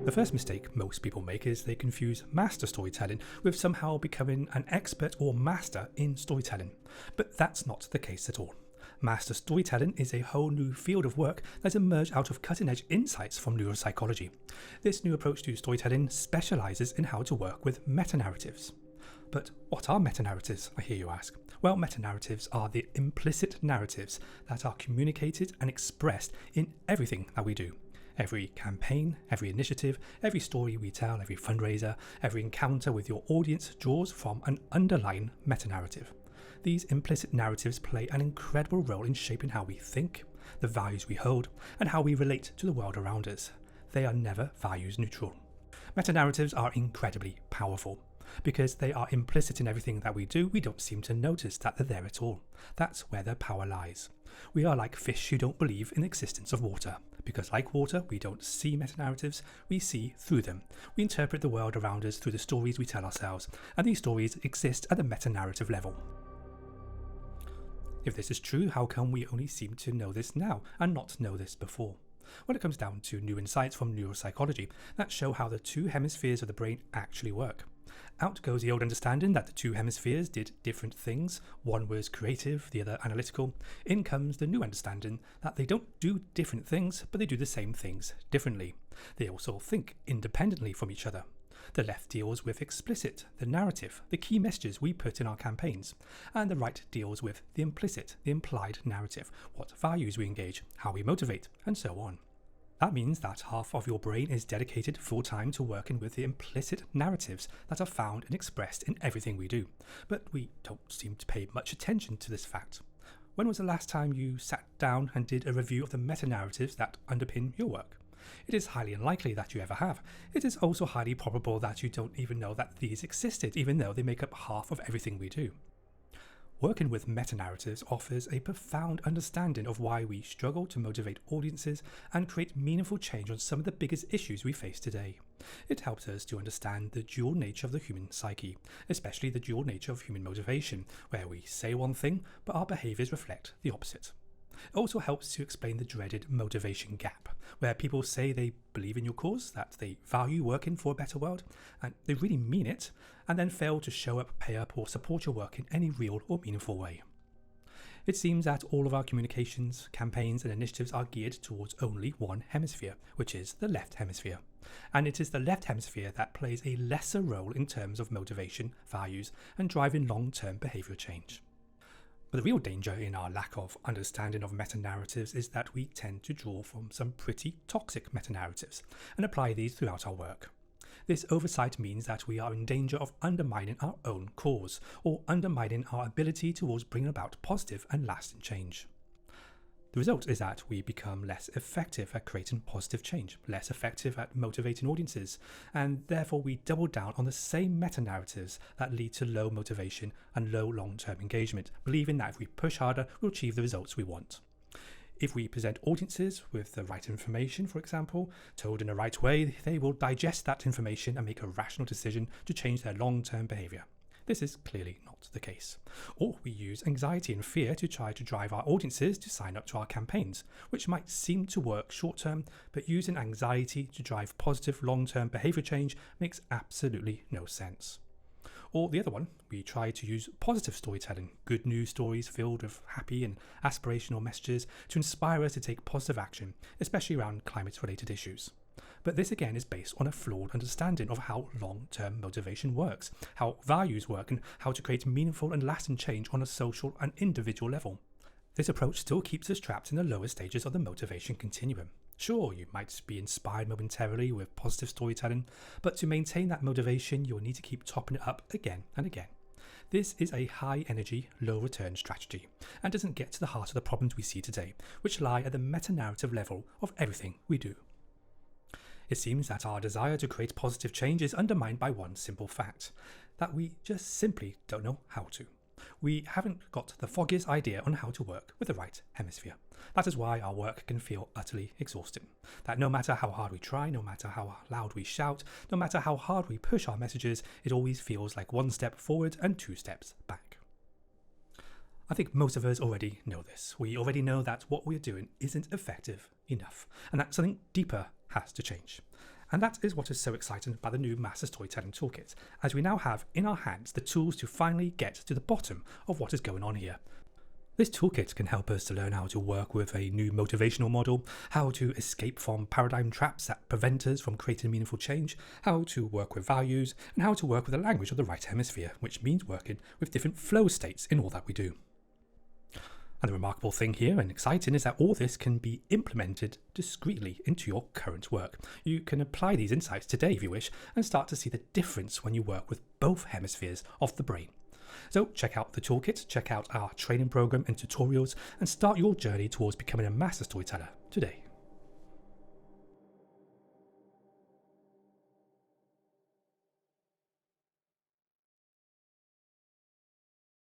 The first mistake most people make is they confuse master storytelling with somehow becoming an expert or master in storytelling. But that's not the case at all. Master storytelling is a whole new field of work that's emerged out of cutting-edge insights from neuropsychology. This new approach to storytelling specializes in how to work with metanarratives. But what are metanarratives, I hear you ask? Well, metanarratives are the implicit narratives that are communicated and expressed in everything that we do. Every campaign, every initiative, every story we tell, every fundraiser, every encounter with your audience draws from an underlying metanarrative. These implicit narratives play an incredible role in shaping how we think, the values we hold, and how we relate to the world around us. They are never values neutral. Metanarratives are incredibly powerful. Because they are implicit in everything that we do, we don't seem to notice that they're there at all. That's where their power lies. We are like fish who don't believe in the existence of water. Because like water, we don't see metanarratives, we see through them. We interpret the world around us through the stories we tell ourselves, and these stories exist at the metanarrative level. If this is true, how come we only seem to know this now and not know this before? Well, it comes down to new insights from neuropsychology that show how the two hemispheres of the brain actually work. Out goes the old understanding that the two hemispheres did different things. One was creative, the other analytical. In comes the new understanding that they don't do different things, but they do the same things differently. They also think independently from each other. The left deals with explicit, the narrative, the key messages we put in our campaigns, and the right deals with the implicit, the implied narrative, what values we engage, how we motivate, and so on. That means that half of your brain is dedicated full-time to working with the implicit narratives that are found and expressed in everything we do. But we don't seem to pay much attention to this fact. When was the last time you sat down and did a review of the meta-narratives that underpin your work? It is highly unlikely that you ever have. It is also highly probable that you don't even know that these existed, even though they make up half of everything we do. Working with metanarratives offers a profound understanding of why we struggle to motivate audiences and create meaningful change on some of the biggest issues we face today. It helps us to understand the dual nature of the human psyche, especially the dual nature of human motivation, where we say one thing, but our behaviours reflect the opposite. It also helps to explain the dreaded motivation gap, where people say they believe in your cause, that they value working for a better world, and they really mean it, and then fail to show up, pay up, or support your work in any real or meaningful way. It seems that all of our communications, campaigns, and initiatives are geared towards only one hemisphere, which is the left hemisphere. And it is the left hemisphere that plays a lesser role in terms of motivation, values, and driving long-term behavioural change. But the real danger in our lack of understanding of metanarratives is that we tend to draw from some pretty toxic metanarratives and apply these throughout our work. This oversight means that we are in danger of undermining our own cause, or undermining our ability towards bringing about positive and lasting change. The result is that we become less effective at creating positive change, less effective at motivating audiences, and therefore we double down on the same meta-narratives that lead to low motivation and low long-term engagement, believing that if we push harder, we'll achieve the results we want. If we present audiences with the right information, for example, told in the right way, they will digest that information and make a rational decision to change their long-term behaviour. This is clearly not the case. Or we use anxiety and fear to try to drive our audiences to sign up to our campaigns, which might seem to work short-term, but using anxiety to drive positive long-term behaviour change makes absolutely no sense. Or the other one, we try to use positive storytelling, good news stories filled with happy and aspirational messages to inspire us to take positive action, especially around climate-related issues. But this again is based on a flawed understanding of how long-term motivation works, how values work, and how to create meaningful and lasting change on a social and individual level. This approach still keeps us trapped in the lower stages of the motivation continuum. Sure, you might be inspired momentarily with positive storytelling, but to maintain that motivation, you'll need to keep topping it up again and again. This is a high-energy, low-return strategy, and doesn't get to the heart of the problems we see today, which lie at the meta-narrative level of everything we do. It seems that our desire to create positive change is undermined by one simple fact, that we just simply don't know how to. We haven't got the foggiest idea on how to work with the right hemisphere. That is why our work can feel utterly exhausting. That no matter how hard we try, no matter how loud we shout, no matter how hard we push our messages, it always feels like one step forward and two steps back. I think most of us already know this. We already know that what we're doing isn't effective enough, and that something deeper has to change. And that is what is so exciting about the new Master Storytelling Toolkit, as we now have in our hands the tools to finally get to the bottom of what is going on here. This toolkit can help us to learn how to work with a new motivational model, how to escape from paradigm traps that prevent us from creating meaningful change, how to work with values, and how to work with the language of the right hemisphere, which means working with different flow states in all that we do. And the remarkable thing here and exciting is that all this can be implemented discreetly into your current work. You can apply these insights today if you wish and start to see the difference when you work with both hemispheres of the brain. So check out the toolkit, check out our training program and tutorials, and start your journey towards becoming a master storyteller today.